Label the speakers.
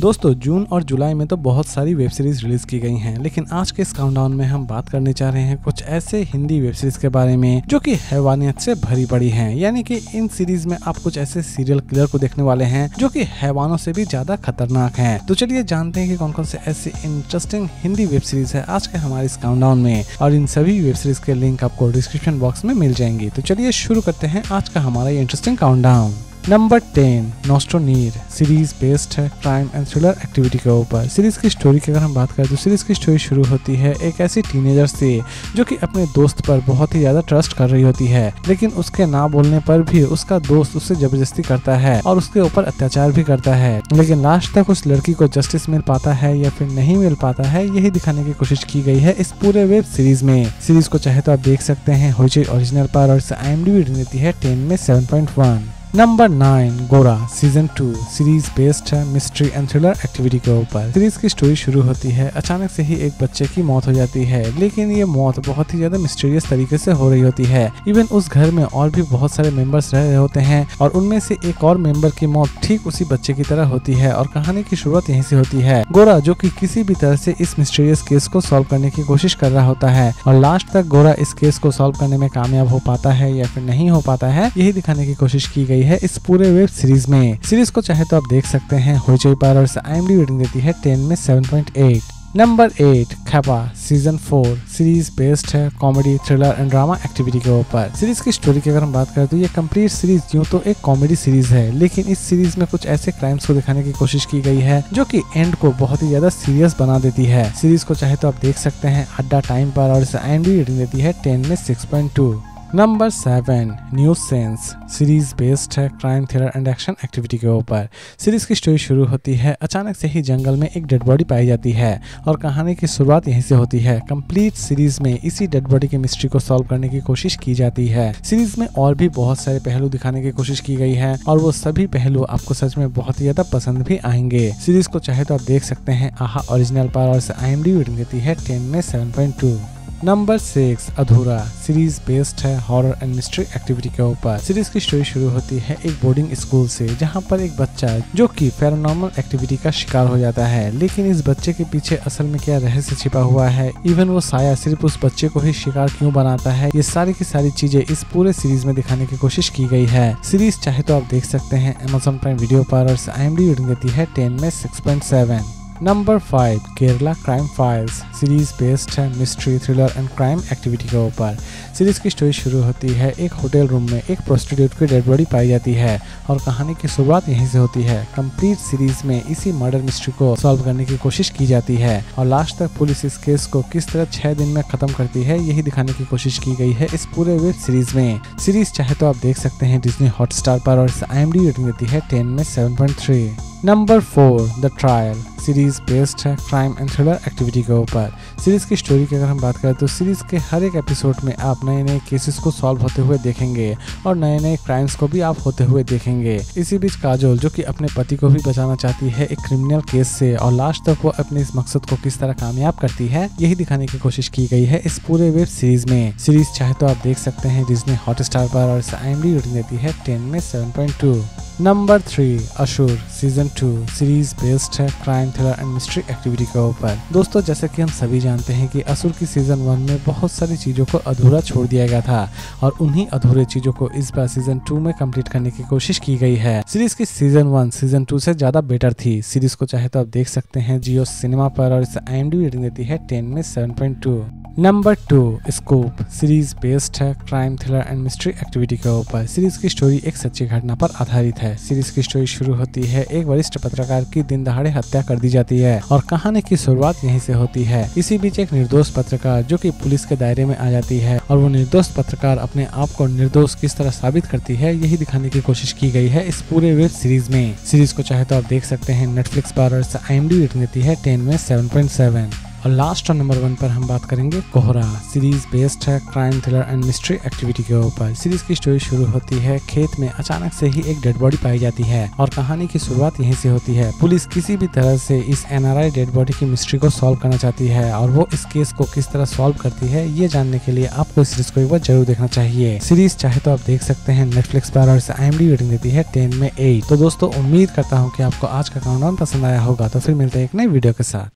Speaker 1: दोस्तों जून और जुलाई में तो बहुत सारी वेब सीरीज रिलीज की गई हैं, लेकिन आज के इस काउंटडाउन में हम बात करने जा रहे हैं कुछ ऐसे हिंदी वेब सीरीज के बारे में जो कि हैवानियत से भरी पड़ी हैं। यानी कि इन सीरीज में आप कुछ ऐसे सीरियल किलर को देखने वाले हैं जो कि हैवानों से भी ज्यादा खतरनाक हैं। तो चलिए जानते हैं कि कौन कौन से ऐसी इंटरेस्टिंग हिंदी वेब सीरीज है आज के हमारे इस काउंटडाउन में, और इन सभी वेब सीरीज के लिंक आपको डिस्क्रिप्शन बॉक्स में मिल जाएंगी। तो चलिए शुरू करते हैं आज का हमारा ये इंटरेस्टिंग काउंटडाउन। नंबर 10 नॉस्ट्रोनीर सीरीज बेस्ड है क्राइम एंड थ्रिलर एक्टिविटी के ऊपर। सीरीज की स्टोरी की अगर हम बात करें तो सीरीज की स्टोरी शुरू होती है एक ऐसी टीनेजर से जो कि अपने दोस्त पर बहुत ही ज्यादा ट्रस्ट कर रही होती है, लेकिन उसके ना बोलने पर भी उसका दोस्त उससे जबरदस्ती करता है और उसके ऊपर अत्याचार भी करता है। लेकिन लास्ट तक उस लड़की को जस्टिस मिल पाता है या फिर नहीं मिल पाता है, यही दिखाने की कोशिश की गई है इस पूरे वेब सीरीज में। सीरीज को चाहे तो आप देख सकते हैं होइचई ओरिजिनल पर, और इसे IMDb रेटिंग देती है 10 में 7.1। नंबर 9 गोरा सीजन 2 सीरीज बेस्ड है मिस्ट्री एंड थ्रिलर एक्टिविटी के ऊपर। सीरीज की स्टोरी शुरू होती है अचानक से ही एक बच्चे की मौत हो जाती है, लेकिन ये मौत बहुत ही ज्यादा मिस्टीरियस तरीके से हो रही होती है। इवन उस घर में और भी बहुत सारे मेंबर्स रह रहे होते हैं और उनमें से एक और मेंबर की मौत ठीक उसी बच्चे की तरह होती है, और कहानी की शुरुआत यहीं से होती है। गोरा जो कि किसी भी तरह से इस मिस्टीरियस केस को सॉल्व करने की कोशिश कर रहा होता है, और लास्ट तक गोरा इस केस को सॉल्व करने में कामयाब हो पाता है या फिर नहीं हो पाता है, यही दिखाने की कोशिश की गई है इस पूरे वेब सीरीज में। सीरीज को चाहे तो आप देख सकते हैं होइचई पर, और इसे IMDb रेटिंग देती है 10 में 7.8। नंबर 8 खैपा सीजन 4 सीरीज बेस्ड है comedy thriller and drama activity के ऊपर। सीरीज की स्टोरी की अगर हम बात करें तो ये कंप्लीट सीरीज यूं तो एक कॉमेडी सीरीज है, लेकिन इस सीरीज में कुछ ऐसे क्राइम्स को दिखाने की कोशिश की गई है जो कि एंड को बहुत ही ज्यादा सीरियस बना देती है। सीरीज को चाहे तो आप देख सकते हैं अड्डा टाइम पर, और इसे IMDb रेटिंग देती है 10 में 6.2। Number 7 new sense series based है crime thriller and action activity के ऊपर। सीरीज की स्टोरी शुरू होती है अचानक से ही जंगल में एक डेड बॉडी पाई जाती है, और कहानी की शुरुआत यहीं से होती है। कंप्लीट सीरीज में इसी डेड बॉडी की मिस्ट्री को सॉल्व करने की कोशिश की जाती है। सीरीज में और भी बहुत सारे पहलू दिखाने की कोशिश की गई है, और वो सभी पहलू आपको सच में बहुत ही ज्यादा पसंद भी आएंगे। सीरीज को चाहे तो आप देख सकते हैं आहा ओरिजिनल पर, और इसे IMDb रेटिंग देती है 10 में 7.2। नंबर 6 अधूरा सीरीज बेस्ड है हॉरर एंड मिस्ट्री एक्टिविटी के ऊपर। सीरीज की स्टोरी शुरू होती है एक बोर्डिंग स्कूल से, जहां पर एक बच्चा जो कि पैरानॉर्मल एक्टिविटी का शिकार हो जाता है, लेकिन इस बच्चे के पीछे असल में क्या रहस्य छिपा हुआ है, इवन वो साया सिर्फ उस बच्चे को ही शिकार क्यों बनाता है, ये सारी की सारी चीजें इस पूरे सीरीज में दिखाने की कोशिश की गई है। सीरीज चाहे तो आप देख सकते हैं Amazon प्राइम वीडियो पर, और IMDb रेटिंग देती है 10 में 6.7। Number 5 Kerala crime files series based है mystery thriller and crime activity के ऊपर। सीरीज की स्टोरी शुरू होती है एक होटल रूम में एक प्रोस्टिट्यूट की डेड बॉडी पाई जाती है, और कहानी की शुरुआत यहीं से होती है। कंप्लीट सीरीज में इसी मर्डर मिस्ट्री को सॉल्व करने की कोशिश की जाती है, और लास्ट तक पुलिस इस केस को किस तरह 6 दिन में खत्म करती है, यही दिखाने की कोशिश की गई है इस पूरे वेब सीरीज में। सीरीज चाहे तो आप देख सकते हैं डिज्नी हॉटस्टार पर, और IMDb रेटिंग देती है 10 में 7.3। Number 4 the trial series based है क्राइम एंड थ्रिलर एक्टिविटी के ऊपर। सीरीज की स्टोरी की अगर हम बात करें तो सीरीज के हर एक एपिसोड में आप नए नए केसेस को सॉल्व होते हुए देखेंगे, और नए नए क्राइम्स को भी आप होते हुए देखेंगे। इसी बीच काजोल जो कि अपने पति को भी बचाना चाहती है एक क्रिमिनल केस से, और लास्ट तक वो अपने इस मकसद को किस तरह कामयाब करती है, यही दिखाने की कोशिश की गई है इस पूरे वेब सीरीज में। सीरीज चाहे तो आप देख सकते हैं डिज्नी हॉटस्टार पर, और IMDb रेटिंग देती है 10 में 7.2। नंबर 3 असुर सीजन 2 सीरीज बेस्ड है crime thriller and mystery activity के ऊपर। दोस्तों जैसे कि हम सभी जानते हैं कि असुर की सीजन 1 में बहुत सारी चीजों को अधूरा छोड़ दिया गया था, और उन्हीं अधूरे चीजों को इस बार सीजन 2 में कंप्लीट करने की कोशिश की गई है। सीरीज की सीजन 1 सीजन 2 से ज्यादा बेटर थी। सीरीज को चाहे तो आप देख सकते हैं जियो सिनेमा पर, और इसे IMDb रेटिंग देती है 10 में 7.2। नंबर 2 स्कूप सीरीज बेस्ड है crime thriller and mystery activity के ऊपर। सीरीज की स्टोरी एक सच्ची घटना पर आधारित है। सीरीज की स्टोरी शुरू होती है एक वरिष्ठ पत्रकार की दिन दहाड़े हत्या कर दी जाती है, और कहानी की शुरुआत यहीं से होती है। इसी बीच एक निर्दोष पत्रकार जो कि पुलिस के दायरे में आ जाती है, और वो निर्दोष पत्रकार अपने आप को निर्दोष किस तरह साबित करती है, यही दिखाने की कोशिश की गई है इस पूरे वेब सीरीज में। सीरीज को चाहे तो आप देख सकते हैं नेटफ्लिक्स पर, और IMDb रेटिंग देती है 10 में 7.7। और लास्ट और नंबर 1 पर हम बात करेंगे कोहरा। सीरीज बेस्ड है crime thriller and mystery activity के ऊपर। सीरीज की स्टोरी शुरू होती है खेत में अचानक से ही एक डेड बॉडी पाई जाती है और कहानी की शुरुआत यहीं से होती है। पुलिस किसी भी तरह से इस NRI डेड बॉडी की मिस्ट्री को सॉल्व करना चाहती है और वो इस केस को किस तरह सॉल्व करती है ये जानने के लिए आपको इस सीरीज को एक बार जरूर देखना चाहिए। सीरीज चाहे तो आप देख सकते हैं नेटफ्लिक्स पर और इसे IMDb रेटिंग देती है 10 में 8। तो दोस्तों उम्मीद करता हूँ कि आपको आज का काउंटडाउन पसंद आया होगा। तो फिर मिलते हैं एक नई वीडियो के साथ।